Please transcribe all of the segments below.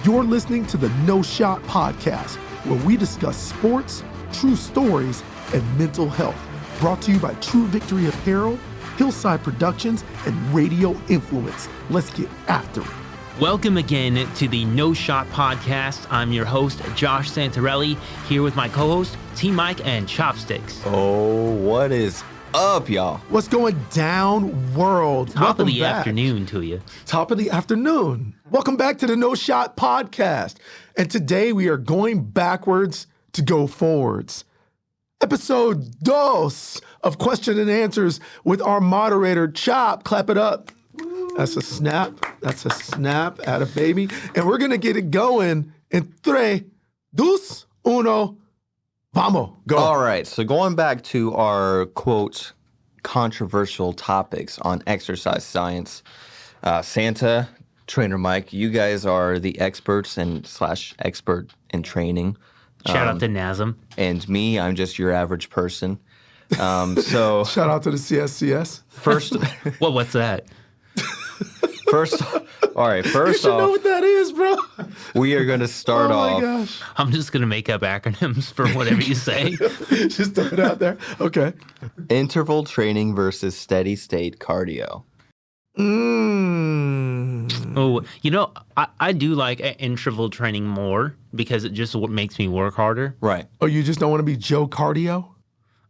You're listening to the No Shot Podcast, where we discuss sports, true stories, and mental health. Brought to you by True Victory Apparel, Hillside Productions, and Radio Influence. Let's get after it. Welcome again to the No Shot Podcast. I'm your host, Josh Santerelli, here with my co-host, T-Mike and Chopsticks. Oh, what is up, y'all? What's going down, world? Top of the afternoon to you. Top of the afternoon. Welcome back to the No Shot Podcast. And today we are going backwards to go forwards. Episode 2 of Question and Answers with our moderator, Chop. Clap it up. That's a snap. That's a snap at a baby. And we're going to get it going in 3, 2, 1. Vamos. Go. All right. So going back to our, quote, controversial topics on exercise science, Santa, Trainer Mike, you guys are the experts and / expert in training. Shout out to Nazem. And me, I'm just your average person. So Shout out to the CSCS. first, What's that? all right. You First should know off, what that is, bro. we are going to start Oh, my off. gosh. I'm just going to make up acronyms for whatever you say. Just throw it out there. Okay. Interval training versus steady state cardio. Oh, you know, I do like interval training more because it just makes me work harder. Right. Oh, you just don't want to be Joe Cardio?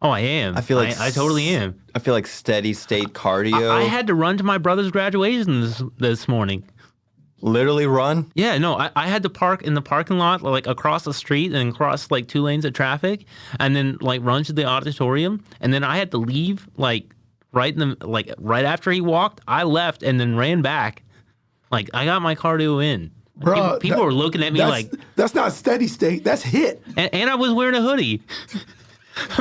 Oh, I am. I feel like I totally am. I feel like steady state cardio. I had to run to my brother's graduation this morning. Literally run. Yeah, no, I had to park in the parking lot, like across the street and cross like 2 lanes of traffic, and then like run to the auditorium, and then I had to leave right after he walked. I left and then ran back. Like I got my cardio in. Bro, people were looking at me like that's not steady state. That's hit. and I was wearing a hoodie.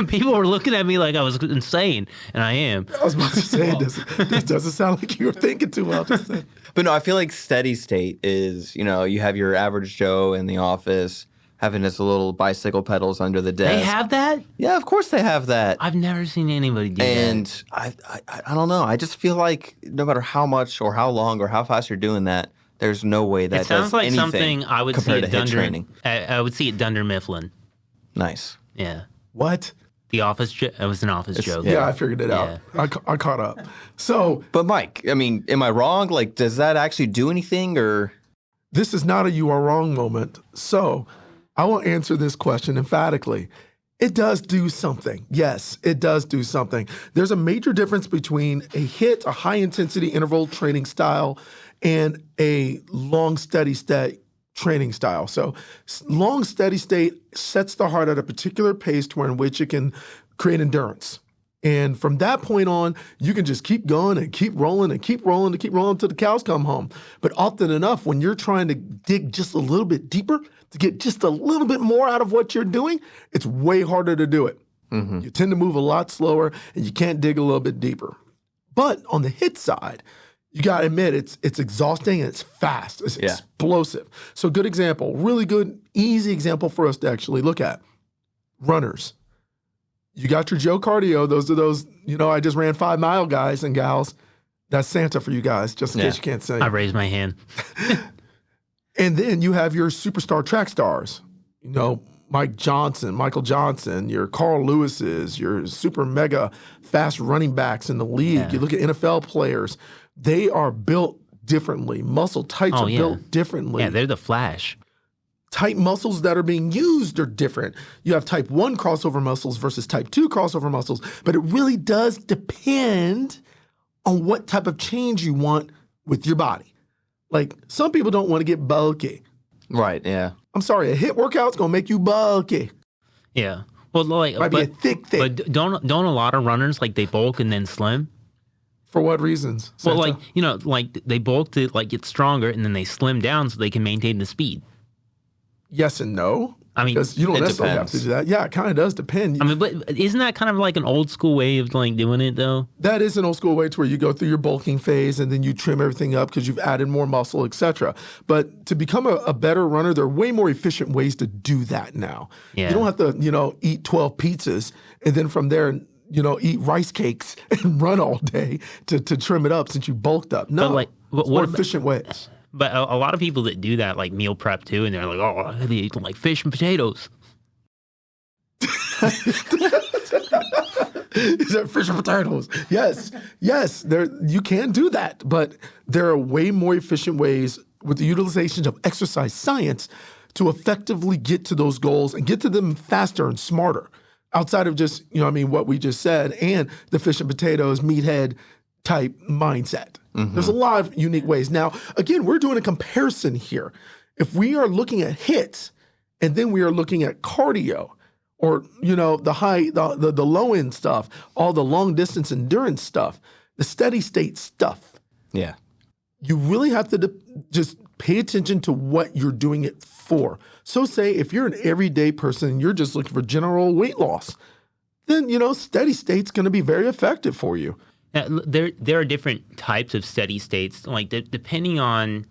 People were looking at me like I was insane, and I am. I was about to say this doesn't sound like you were thinking too well. Just saying. But no, I feel like steady state is, you have your average Joe in the office having his little bicycle pedals under the desk. They have that? Yeah, of course they have that. I've never seen anybody do that. And I don't know. I just feel like no matter how much or how long or how fast you're doing that, there's no way that It sounds does like anything something I would see compared at to HIIT Dunder. training. I would see at Dunder Mifflin. Nice. Yeah. What? The office joke. It was an office joke. Yeah, I figured it out. I caught up. So But Mike, I mean, am I wrong? Like, does that actually do anything or? this is not a you are wrong moment. So I will answer this question emphatically. It does do something. Yes, it does do something. There's a major difference between a HIIT, a high intensity interval training style, and a long steady state training style. So long steady state sets the heart at a particular pace to where in which it can create endurance. And from that point on, you can just keep going and keep rolling and keep rolling and keep rolling until the cows come home. But often enough, when you're trying to dig just a little bit deeper to get just a little bit more out of what you're doing, it's way harder to do it. Mm-hmm. You tend to move a lot slower and you can't dig a little bit deeper. But on the HIIT side, you got to admit, it's exhausting and it's fast. It's explosive. So good example, really good, easy example for us to actually look at. Runners. You got your Joe Cardio. Those are those, I just ran 5 mile guys and gals. That's Santa for you guys, just in case you can't say. I raised my hand. And then you have your superstar track stars. Michael Johnson, your Carl Lewis's, your super mega fast running backs in the league. Yeah. You look at NFL players. They are built differently. Muscle types are built differently. Yeah, they're the Flash. Type muscles that are being used are different. You have type 1 crossover muscles versus type 2 crossover muscles, but it really does depend on what type of change you want with your body. Like, some people don't want to get bulky. Right, yeah. I'm sorry, a HIIT workout's going to make you bulky. Yeah. Well, Might be a thick. But don't a lot of runners, like, they bulk and then slim? For what reasons? Well, Santa? like they bulk to like get stronger and then they slim down so they can maintain the speed. Yes and no. I mean, because you don't it necessarily depends. have to do that. Yeah, it kind of does depend. I mean, but isn't that kind of like an old school way of like doing it though? That is an old school way to where you go through your bulking phase and then you trim everything up because you've added more muscle, etc. But to become a better runner, there are way more efficient ways to do that now. Yeah. You don't have to, eat 12 pizzas and then from there, eat rice cakes and run all day to trim it up since you bulked up. No, But like, it's more efficient ways. But a lot of people that do that like meal prep too, and they're like, oh, they eat like fish and potatoes. Is that fish and potatoes? Yes. There you can do that, but there are way more efficient ways with the utilization of exercise science to effectively get to those goals and get to them faster and smarter. Outside of just what we just said, and the fish and potatoes, meathead type mindset. There's a lot of unique ways. Now, again, we're doing a comparison here. If we are looking at hits and then we are looking at cardio, or the low end stuff, all the long distance endurance stuff, the steady state stuff. Yeah. You really have to just pay attention to what you're doing it for. So say if you're an everyday person and you're just looking for general weight loss, then steady state's going to be very effective for you. There are different types of steady states, like depending on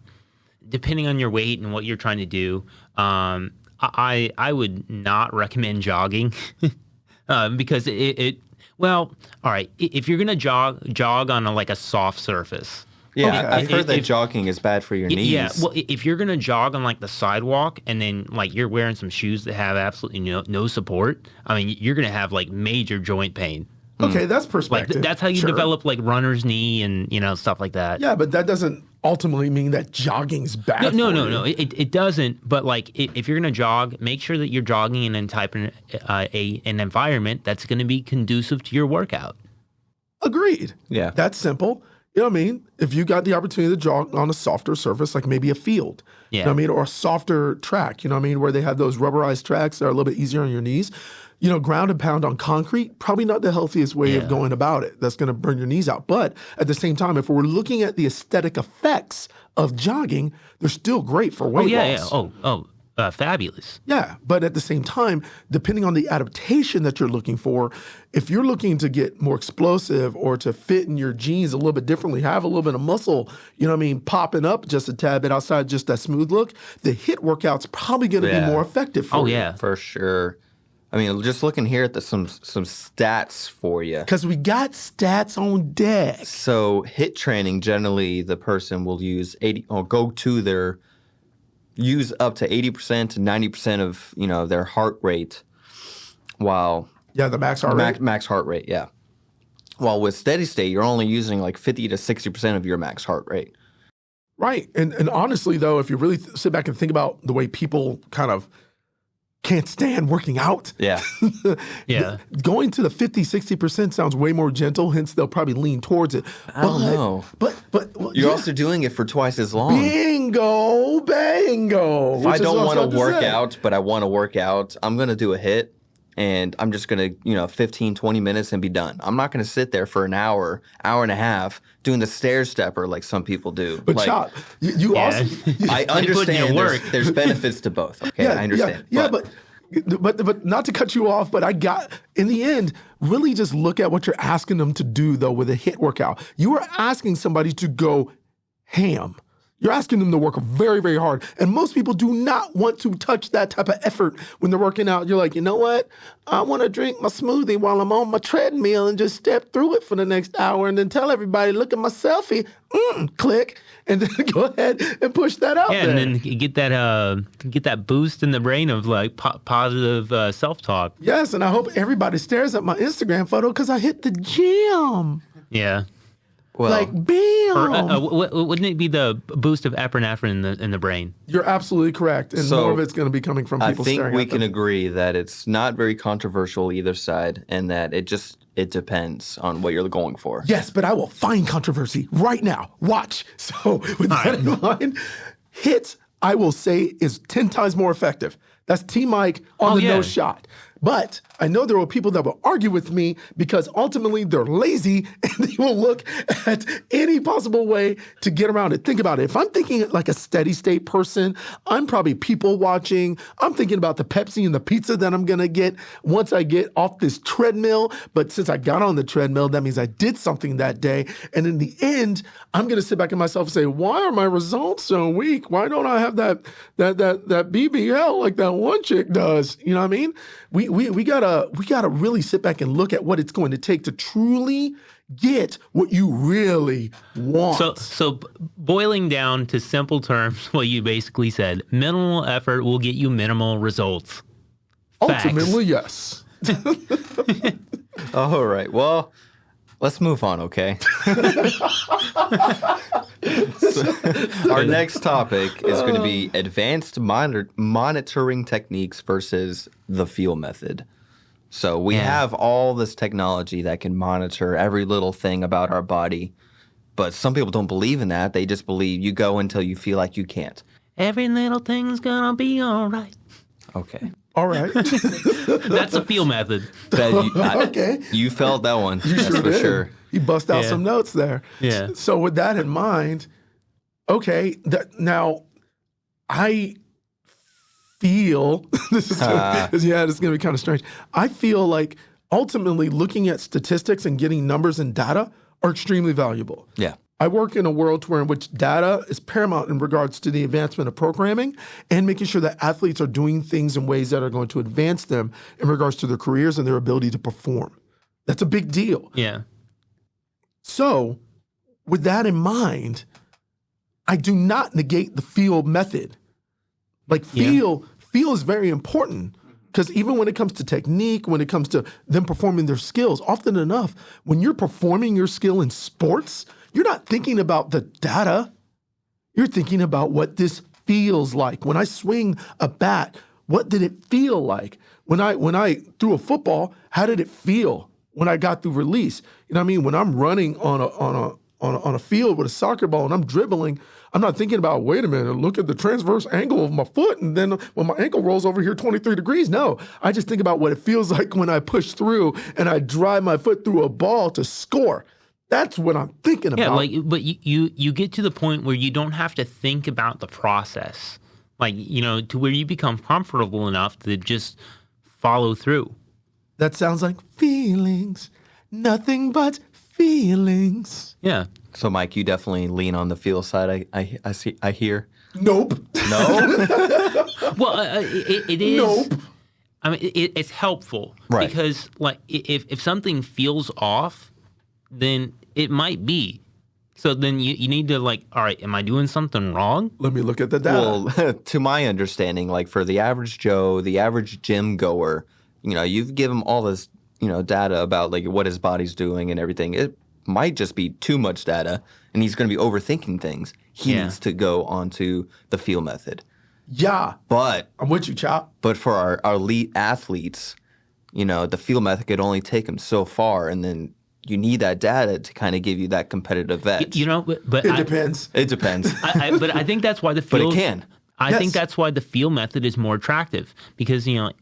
your weight and what you're trying to do. I would not recommend jogging because all right, if you're gonna jog on a soft surface. Yeah, Okay. I've heard that jogging is bad for your knees. Yeah, well, if you're gonna jog on the sidewalk and then you're wearing some shoes that have absolutely no support, I mean, you're gonna have major joint pain. Okay, that's perspective. That's how you Sure. develop runner's knee and stuff like that. Yeah, but that doesn't ultimately mean that jogging's bad. No. It doesn't. But if you're gonna jog, make sure that you're jogging in an environment that's going to be conducive to your workout. Agreed. Yeah. That's simple. You know what I mean? If you got the opportunity to jog on a softer surface, like maybe a field, Yeah. you know what I mean, or a softer track, you know what I mean, where they have those rubberized tracks that are a little bit easier on your knees. Ground and pound on concrete, probably not the healthiest way of going about it. That's going to burn your knees out. But at the same time, if we're looking at the aesthetic effects of jogging, they're still great for weight loss. Fabulous. Yeah, but at the same time, depending on the adaptation that you're looking for, if you're looking to get more explosive or to fit in your jeans a little bit differently, have a little bit of muscle, popping up just a tad bit outside just that smooth look, the HIIT workout's probably going to be more effective for you. Oh, yeah. For sure. I mean, just looking here at some stats for you. Because we got stats on deck. So HIIT training, generally the person will use use up to 80% to 90% of their heart rate, while the max heart rate. Max heart rate, yeah. While with steady state, you're only using 50 to 60% of your max heart rate. Right. And honestly, though, if you really sit back and think about the way people kind of can't stand working out. Yeah. Yeah. Going to the 50, 60% sounds way more gentle, hence they'll probably lean towards it. I don't know. But You're also doing it for twice as long. Bingo. If I don't want to work out, but I want to work out, I'm going to do a HIIT. And I'm just going to, 15, 20 minutes and be done. I'm not going to sit there for an hour and a half doing the stair stepper like some people do. But Chop, you also... I understand there's benefits to both. Okay, I understand. Yeah, but not to cut you off, but in the end, really just look at what you're asking them to do, though, with a HIIT workout. You are asking somebody to go ham. You're asking them to work very, very hard. And most people do not want to touch that type of effort when they're working out. You're like, you know what? I want to drink my smoothie while I'm on my treadmill and just step through it for the next hour and then tell everybody, look at my selfie, click, and then go ahead and push that out there. And then you get that boost in the brain of positive self-talk. Yes, and I hope everybody stares at my Instagram photo because I hit the gym. Yeah. Well, bam! Or, wouldn't it be the boost of epinephrine in the brain? You're absolutely correct, and more of it's going to be coming from people staring at them. I think we can agree that it's not very controversial either side, and that it depends on what you're going for. Yes, but I will find controversy right now. Watch. So with that in mind, HIIT, I will say, is 10 times more effective. That's T-Mike on the no shot. But I know there will people that will argue with me because ultimately they're lazy and they will look at any possible way to get around it. Think about it. If I'm thinking like a steady state person, I'm probably people watching. I'm thinking about the Pepsi and the pizza that I'm going to get once I get off this treadmill. But since I got on the treadmill, that means I did something that day. And in the end, I'm going to sit back at myself and say, why are my results so weak? Why don't I have that BBL like that one chick does? You know what I mean? We gotta really sit back and look at what it's going to take to truly get what you really want. So boiling down to simple terms, what you basically said, minimal effort will get you minimal results. Facts. Ultimately, yes. All right. Well, let's move on, okay? Our next topic is going to be advanced monitoring techniques versus the feel method. So we have all this technology that can monitor every little thing about our body, but some people don't believe in that. They just believe you go until you feel like you can't. Every little thing's gonna be all right. Okay. All right. That's a feel method. Okay. You felt that one. You That's sure for did. sure. You bust out Yeah. some notes there. Yeah. So with that in mind, okay, now I feel this is this is going to be kind of strange. I feel like ultimately looking at statistics and getting numbers and data are extremely valuable. Yeah. I work in a world in which data is paramount in regards to the advancement of programming and making sure that athletes are doing things in ways that are going to advance them in regards to their careers and their ability to perform. That's a big deal. Yeah. So, with that in mind, I do not negate the feel method. Like feel is very important because even when it comes to technique, when it comes to them performing their skills, often enough, when you're performing your skill in sports, you're not thinking about the data. You're thinking about what this feels like. When I swing a bat, what did it feel like? When I threw a football, how did it feel when I got through release? You know what I mean? When I'm running on a field with a soccer ball and I'm dribbling, I'm not thinking about, wait a minute, look at the transverse angle of my foot, and then when my ankle rolls over here 23 degrees. No, I just think about what it feels like when I push through and I drive my foot through a ball to score. That's what I'm thinking about. Yeah, but you get to the point where you don't have to think about the process. To where you become comfortable enough to just follow through. That sounds like feelings, nothing but feelings. Yeah. So, Mike, you definitely lean on the feel side. I hear. Nope. No. Well, it is. Nope. I mean, it's helpful, Right? Because if something feels off, then it might be. So then you need to all right, am I doing something wrong? Let me look at the data. Well, to my understanding, for the average Joe, the average gym goer, you've given him all this, data about what his body's doing and everything. It might just be too much data, and he's going to be overthinking things. He needs to go onto the feel method. Yeah. But I'm with you, Chop. But for our elite athletes, the feel method could only take them so far, and then you need that data to kind of give you that competitive edge. But It depends. It depends. But I think that's why the feel. But it can. I think that's why the feel method is more attractive because I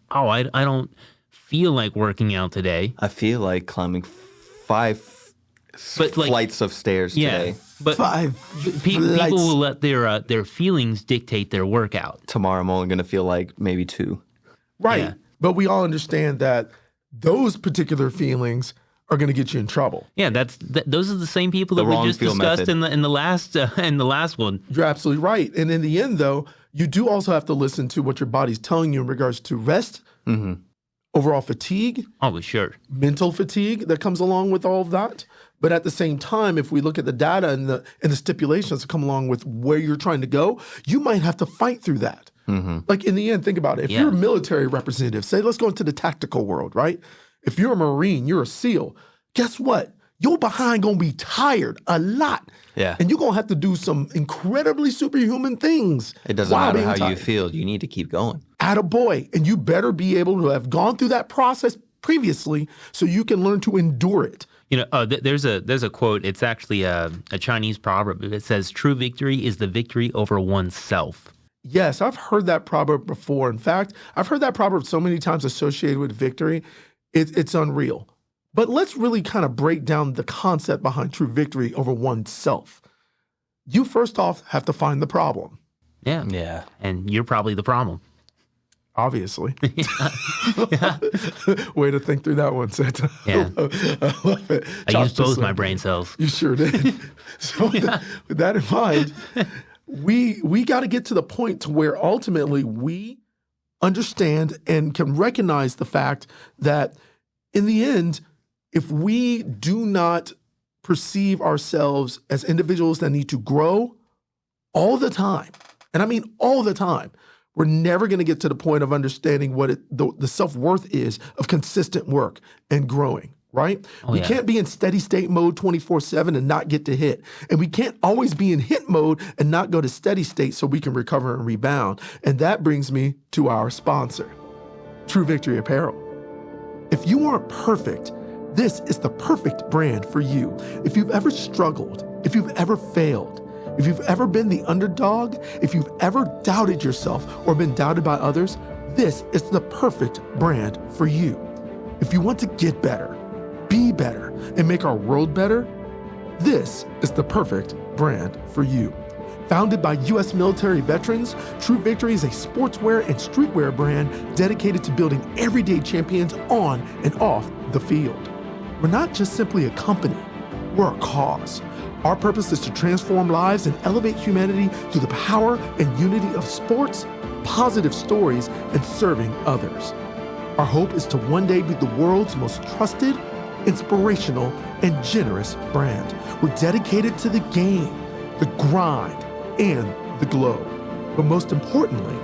don't feel like working out today. I feel like climbing 5 flights of stairs today. But 5 people flights. will let their feelings dictate their workout. Tomorrow I'm only going to feel like maybe 2. Right. Yeah. But we all understand that those particular feelings are going to get you in trouble. Yeah, those are the same people that The we wrong just feel discussed method. in the last one. You're absolutely right. And in the end, though, you do also have to listen to what your body's telling you in regards to rest, overall fatigue, Oh, sure. mental fatigue that comes along with all of that. But at the same time, if we look at the data and the stipulations that come along with where you're trying to go, you might have to fight through that. Like in the end, think about it. If you're a military representative, say let's go into the tactical world, right? If you're a Marine, you're a SEAL, guess what? Your behind gonna be tired a lot. Yeah. And you're gonna have to do some incredibly superhuman things. It doesn't while matter being how you tired. feel. You need to keep going. Attaboy. And you better be able to have gone through that process previously so you can learn to endure it. There's a quote. It's actually a Chinese proverb. It says, "True victory is the victory over oneself." Yes, I've heard that proverb before. In fact, I've heard that proverb so many times associated with victory, it's unreal. But let's really kind of break down the concept behind true victory over oneself. You first off have to find the problem, Yeah. Yeah. And you're probably the problem. obviously. Way to think through that one, Santa. Yeah. I love it. I Josh used both just my said- brain cells. You sure did. So with that in mind, we got to get to the point to where ultimately we understand and can recognize the fact that in the end, if we do not perceive ourselves as individuals that need to grow all the time, and I mean all the time, we're never going to get to the point of understanding what the self-worth is of consistent work and growing, right? We can't be in steady state mode 24/7 and not get to hit. And we can't always be in hit mode and not go to steady state so we can recover and rebound. And that brings me to our sponsor, True Victory Apparel. If you aren't perfect, this is the perfect brand for you. If you've ever struggled, if you've ever failed, if you've ever been the underdog, if you've ever doubted yourself or been doubted by others, this is the perfect brand for you. If you want to get better, be better, and make our world better, this is the perfect brand for you. Founded by U.S. military veterans, True Victory is a sportswear and streetwear brand dedicated to building everyday champions on and off the field. We're not just simply a company, we're a cause. Our purpose is to transform lives and elevate humanity through the power and unity of sports, positive stories, and serving others. Our hope is to one day be the world's most trusted, inspirational, and generous brand. We're dedicated to the game, the grind, and the glow. But most importantly,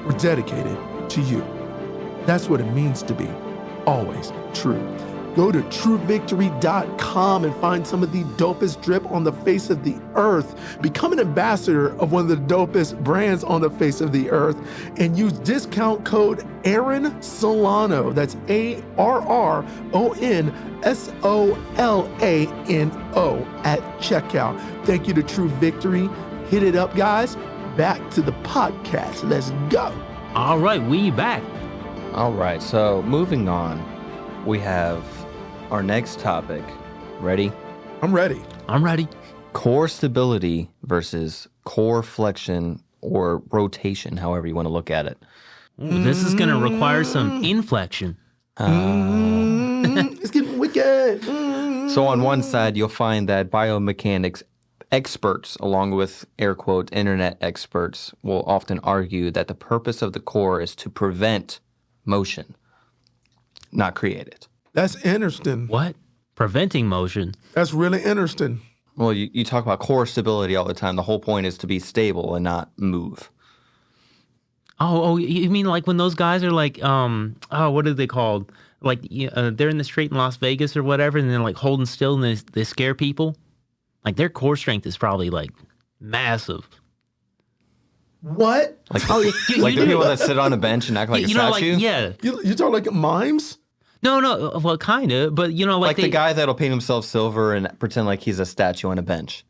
we're dedicated to you. That's what it means to be always true. Go to truevictory.com and find some of the dopest drip on the face of the earth. Become an ambassador of one of the dopest brands on the face of the earth and use discount code Aaron Solano. That's ARRONSOLANO at checkout. Thank you to True Victory. Hit it up, guys. Back to the podcast. Let's go. All right, we back. All right, so moving on, we have our next topic. Ready? I'm ready. I'm ready. Core stability versus core flexion or rotation, however you want to look at it. Ooh, this is going to require some inflection. It's getting wicked. So on one side, you'll find that biomechanics experts, along with air quote internet experts, will often argue that the purpose of the core is to prevent motion, not create it. That's interesting. What? Preventing motion? That's really interesting. Well, you talk about core stability all the time. The whole point is to be stable and not move. Oh, you mean like when those guys are like, what are they called? Like they're in the street in Las Vegas or whatever, and they're like holding still and they scare people? Like their core strength is probably like massive. What? Like, like the people that sit on a bench and act like a statue? Like, yeah. You talk like mimes? No, well, kind of, but like the guy that'll paint himself silver and pretend like he's a statue on a bench.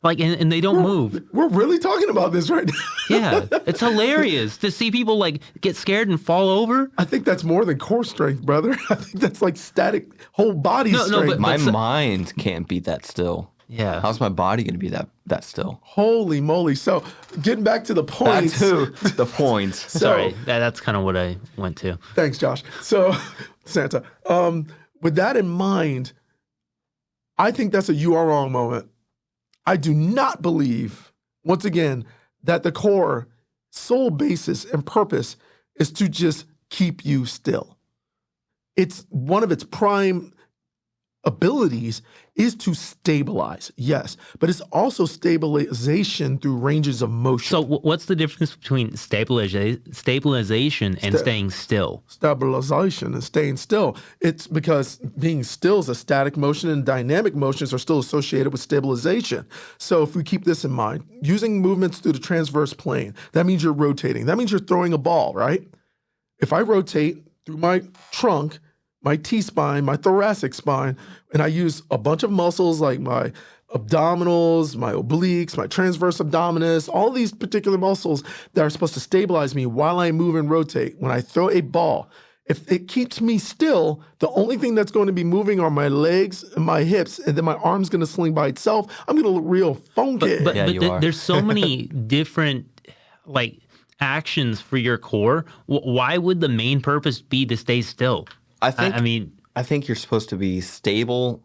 Like, and they don't move. We're really talking about this right now. Yeah, it's hilarious to see people like get scared and fall over. I think that's more than core strength, brother. I think that's like static whole body strength. But my mind can't be that still. Yeah. How's my body going to be that still? Holy moly. So getting back to the point. Back to the point. Sorry, that's kind of what I went to. Thanks, Josh. So, Santa, with that in mind, I think that's a you are wrong moment. I do not believe, once again, that the core sole basis and purpose is to just keep you still. It's one of its prime abilities is to stabilize, yes, but it's also stabilization through ranges of motion. So what's the difference between stabilization and staying still? Stabilization and staying still. It's because being still is a static motion and dynamic motions are still associated with stabilization. So if we keep this in mind, using movements through the transverse plane, that means you're rotating. That means you're throwing a ball, right? If I rotate through my trunk, my T-spine, my thoracic spine, and I use a bunch of muscles like my abdominals, my obliques, my transverse abdominis, all these particular muscles that are supposed to stabilize me while I move and rotate. When I throw a ball, if it keeps me still, the only thing that's going to be moving are my legs and my hips, and then my arm's going to sling by itself. I'm going to look real funky. But there's so many different like actions for your core. Why would the main purpose be to stay still? I think you're supposed to be stable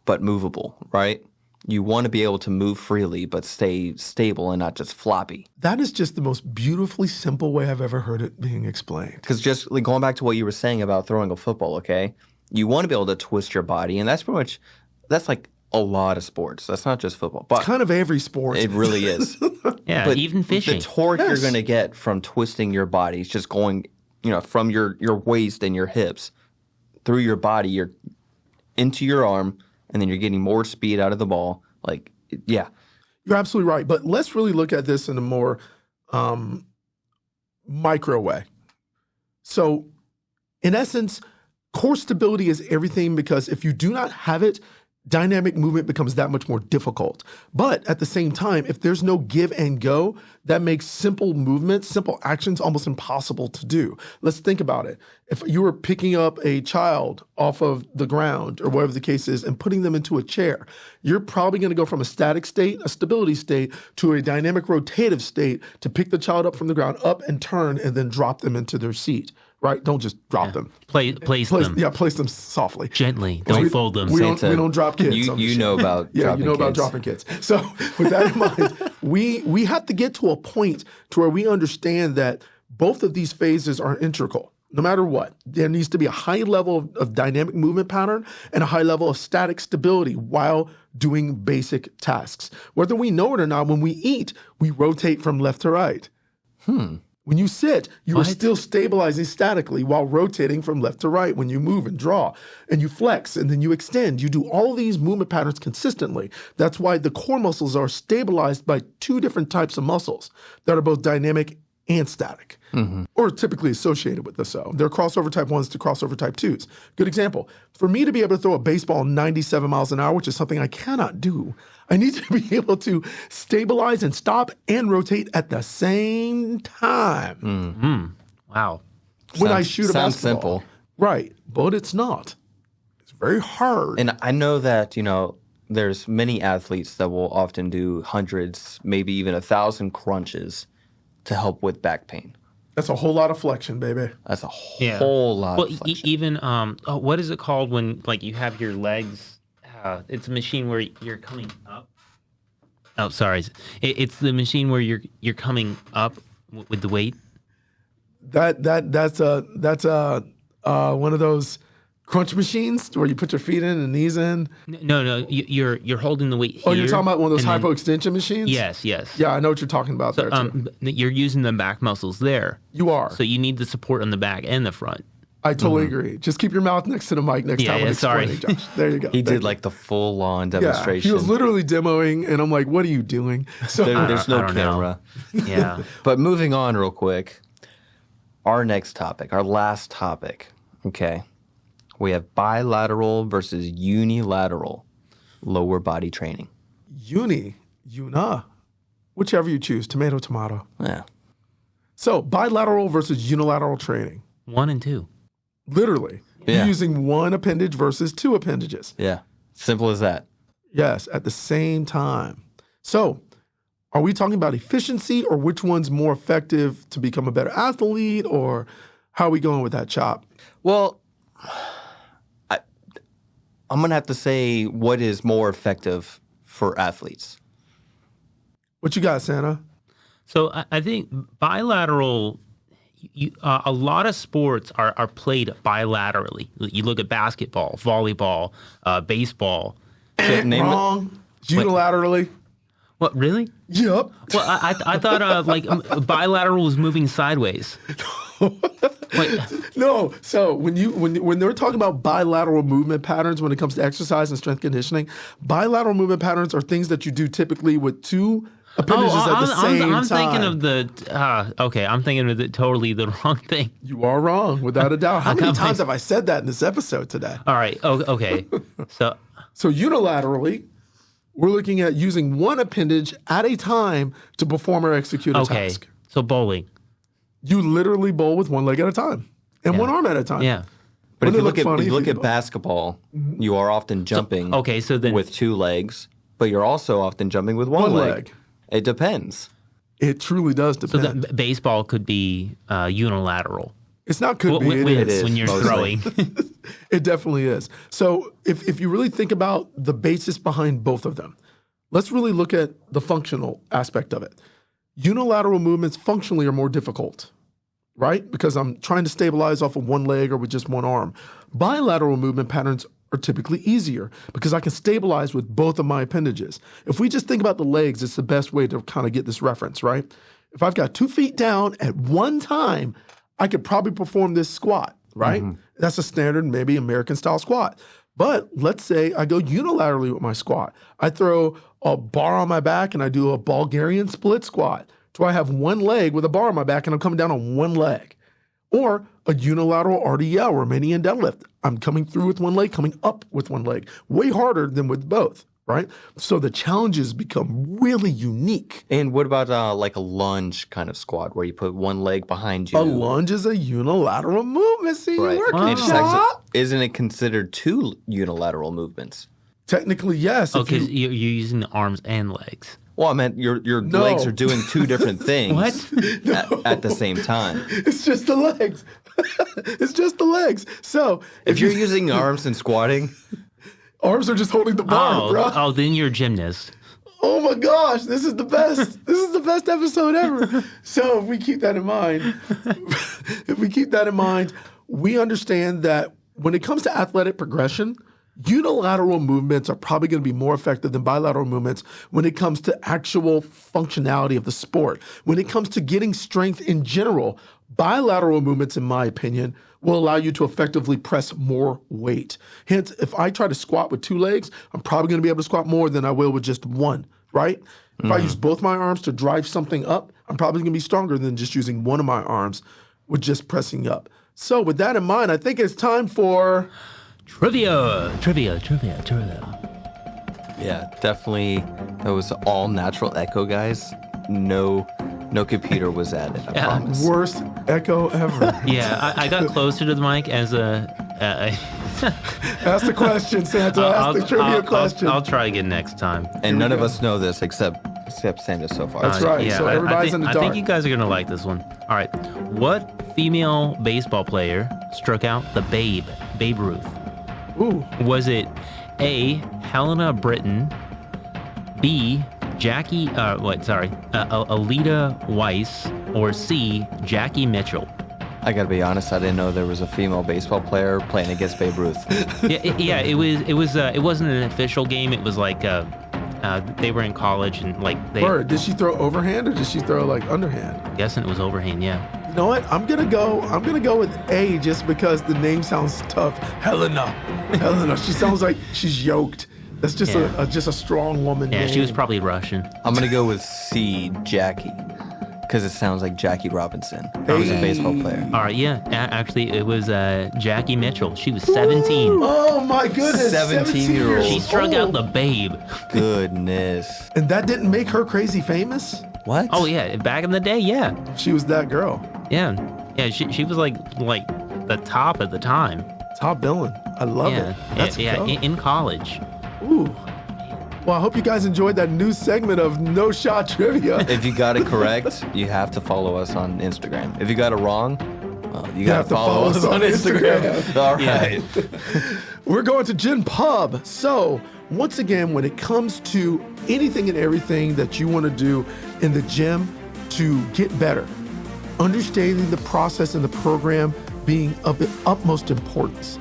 but movable, right? You want to be able to move freely but stay stable and not just floppy. That is just the most beautifully simple way I've ever heard it being explained. Because just like going back to what you were saying about throwing a football, okay? You want to be able to twist your body, and that's pretty much that's like a lot of sports. That's not just football. But Kind of every sport. it really is. Yeah, But even fishing. the torque you're Yes. going to get from twisting your body is just going, from your waist and your hips through your body, you're into your arm, and then you're getting more speed out of the ball. Like, yeah. You're absolutely right. But let's really look at this in a more micro way. So, in essence, core stability is everything, because if you do not have it, dynamic movement becomes that much more difficult. But at the same time, if there's no give and go, that makes simple movements, simple actions almost impossible to do. Let's think about it. If you were picking up a child off of the ground or whatever the case is and putting them into a chair, you're probably going to go from a static state, a stability state, to a dynamic rotative state to pick the child up from the ground, up and turn, and then drop them into their seat. Right? Don't just drop them. Place them Yeah, place them softly. gently. Don't fold them. We Santa, don't drop kids. on the You show. know about Yeah, dropping you know about kids. dropping kids. So with that in mind, we have to get to a point to where we understand that both of these phases are integral. No matter what, there needs to be a high level of dynamic movement pattern and a high level of static stability while doing basic tasks. Whether we know it or not, when we eat, we rotate from left to right. When you sit, you are still stabilizing statically while rotating from left to right when you move and draw. And you flex and then you extend. You do all these movement patterns consistently. That's why the core muscles are stabilized by two different types of muscles that are both dynamic and static, or typically associated with the so. They're crossover type 1s to crossover type 2s. Good example. For me to be able to throw a baseball 97 miles an hour, which is something I cannot do, I need to be able to stabilize and stop and rotate at the same time Wow. when I shoot a Sounds basketball. simple. Right, but it's not. It's very hard. And I know that, there's many athletes that will often do hundreds, maybe even 1,000 crunches to help with back pain. That's a whole lot of flexion, baby. That's a Yeah. whole lot Well, of flexion. even what is it called when like you have your legs? It's a machine where you're coming up. Oh, sorry. It's the machine where you're coming up with the weight. That's one of those crunch machines where you put your feet in and knees in. No, you're holding the weight here. Oh, you're talking about one of those and then- hypoextension machines? Yes. Yeah, I know what you're talking about there too. You're using the back muscles there. You are. So you need the support on the back and the front. I totally agree. Just keep your mouth next to the mic next Yeah, time when yeah, explaining, sorry. Josh. There you go. He Thank did you. like the full-on Yeah, demonstration. he was literally demoing, and I'm like, what are you doing? So There's no I don't know. camera. Yeah. But moving on real quick, our next topic, our last topic, okay? We have bilateral versus unilateral lower body training. una, whichever you choose, tomato, tomato. Yeah. So bilateral versus unilateral training. 1 and 2. Literally. Yeah. You're using one appendage versus two appendages. Yeah. Simple as that. Yes, at the same time. So are we talking about efficiency or which one's more effective to become a better athlete, or how are we going with that, Chop? Well, I'm going to have to say what is more effective for athletes. What you got, Santa? So I think bilateral. A lot of sports are played bilaterally. You look at basketball, volleyball, baseball. So name it. Wrong. Unilaterally. What, really? Yep. Well, I thought bilateral was moving sideways. Wait, No. So when they're talking about bilateral movement patterns when it comes to exercise and strength conditioning, bilateral movement patterns are things that you do typically with two appendages at the same I'm time. thinking of the. Okay, I'm thinking of totally the wrong thing. You are wrong, without a doubt. How many can't times have I said that in this episode today? All right. Okay. So So unilaterally, we're looking at using one appendage at a time to perform or execute a okay. task. So bowling. You literally bowl with one leg at a time and one arm at a time. Yeah. But if Wouldn't you it look look funny at, if you could- basketball, you are often jumping Okay. So then. with two legs, but you're also often jumping with one leg. It depends. It truly does So depend. baseball could be unilateral. It's not could be, When, it is. when you're mostly. throwing. It definitely is. So if you really think about the basis behind both of them, let's really look at the functional aspect of it. Unilateral movements functionally are more difficult, right? Because I'm trying to stabilize off of one leg or with just one arm. Bilateral movement patterns are typically easier because I can stabilize with both of my appendages. If we just think about the legs, it's the best way to kind of get this reference, right? If I've got 2 feet down at one time, I could probably perform this squat, right? That's a standard, maybe American style squat. But let's say I go unilaterally with my squat. I throw a bar on my back and I do a Bulgarian split squat. So I have one leg with a bar on my back and I'm coming down on one leg. Or a unilateral RDL, Romanian deadlift. I'm coming through with one leg, coming up with one leg. Way harder than with both, right? So the challenges become really unique. And what about like a lunge kind of squat where you put one leg behind you? A lunge is a unilateral movement. See, Right. you're working, And it's Chop. actually, isn't it considered 2 unilateral movements? Technically, yes. Oh, if you- because you're using the arms and legs. Well, I meant your No. legs are doing 2 different things What? at the same time. It's just the legs. It's just the legs. So If you're using arms and squatting, arms are just holding the bar, bro. Oh, then you're a gymnast. Oh my gosh, this is the best. This is the best episode ever. So if we keep that in mind, we understand that when it comes to athletic progression, unilateral movements are probably going to be more effective than bilateral movements when it comes to actual functionality of the sport. When it comes to getting strength in general, bilateral movements, in my opinion, will allow you to effectively press more weight. Hence, if I try to squat with 2 legs, I'm probably going to be able to squat more than I will with just one, right? If I use both my arms to drive something up, I'm probably going to be stronger than just using one of my arms with just pressing up. So with that in mind, I think it's time for... Trivia. yeah, definitely that was all natural echo, guys. No computer was added, I promise. Worst echo ever. Yeah, I got closer to the mic as a. Ask the question, Santa. Ask the trivia question. I'll try again next time. And none of us know this except Sandra so far. That's right. Yeah, So everybody's in the I dark. think you guys are gonna like this one. All right, what female baseball player struck out the Babe Ruth? Ooh. Was it A. Helena Britton, B. Alita Weiss, or C. Jackie Mitchell? I gotta be honest, I didn't know there was a female baseball player playing against Babe Ruth. It wasn't an official game. It was like they were in college and like they. Bird, did she throw overhand or did she throw like underhand? I'm guessing it was overhand. Yeah. You know what? I'm gonna go with A just because the name sounds tough. Helena. She sounds like she's yoked. That's just Yeah. a strong woman. Yeah, name. she was probably Russian. I'm gonna go with C, Jackie, because it sounds like Jackie Robinson, who's a baseball player. All right, yeah. Actually, it was Jackie Mitchell. She was 17. Oh my goodness. 17-year-old. She struck out old. the Babe. Goodness. And that didn't make her crazy famous? What? Oh yeah, back in the day, yeah, She was that girl. yeah. She was like the top at the time. Top billing. I love Yeah, it. That's dope. in college. Ooh. Well, I hope you guys enjoyed that new segment of No Shot Trivia. If you got it correct, you have to follow us on Instagram. If you got it wrong, well, you gotta have to follow us on Instagram. All right. We're going to Gin Pub. So, once again, when it comes to anything and everything that you want to do in the gym to get better, understanding the process and the program being of the utmost importance.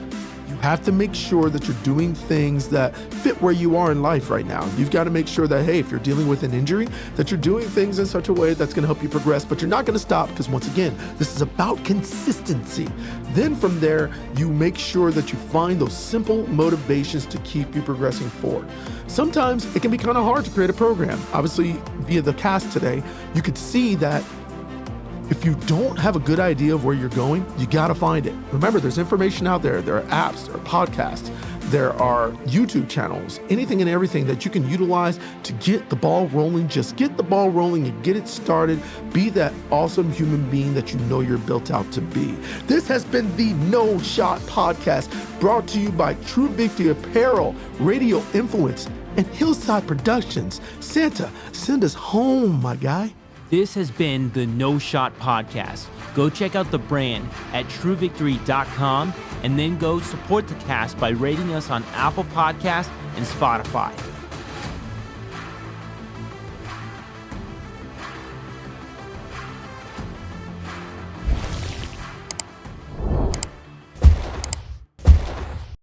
You have to make sure that you're doing things that fit where you are in life right now. You've got to make sure that, hey, if you're dealing with an injury, that you're doing things in such a way that's going to help you progress, but you're not going to stop because, once again, this is about consistency. Then from there, you make sure that you find those simple motivations to keep you progressing forward. Sometimes it can be kind of hard to create a program. Obviously, via the cast today, you could see that if you don't have a good idea of where you're going, you gotta find it. Remember, there's information out there. There are apps, there are podcasts, there are YouTube channels, anything and everything that you can utilize to get the ball rolling. Just get the ball rolling and get it started. Be that awesome human being that you know you're built out to be. This has been the No Shot Podcast, brought to you by True Victory Apparel, Radio Influence, and Hillside Productions. Santa, send us home, my guy. This has been the No Shot Podcast. Go check out the brand at truevictory.com and then go support the cast by rating us on Apple Podcasts and Spotify.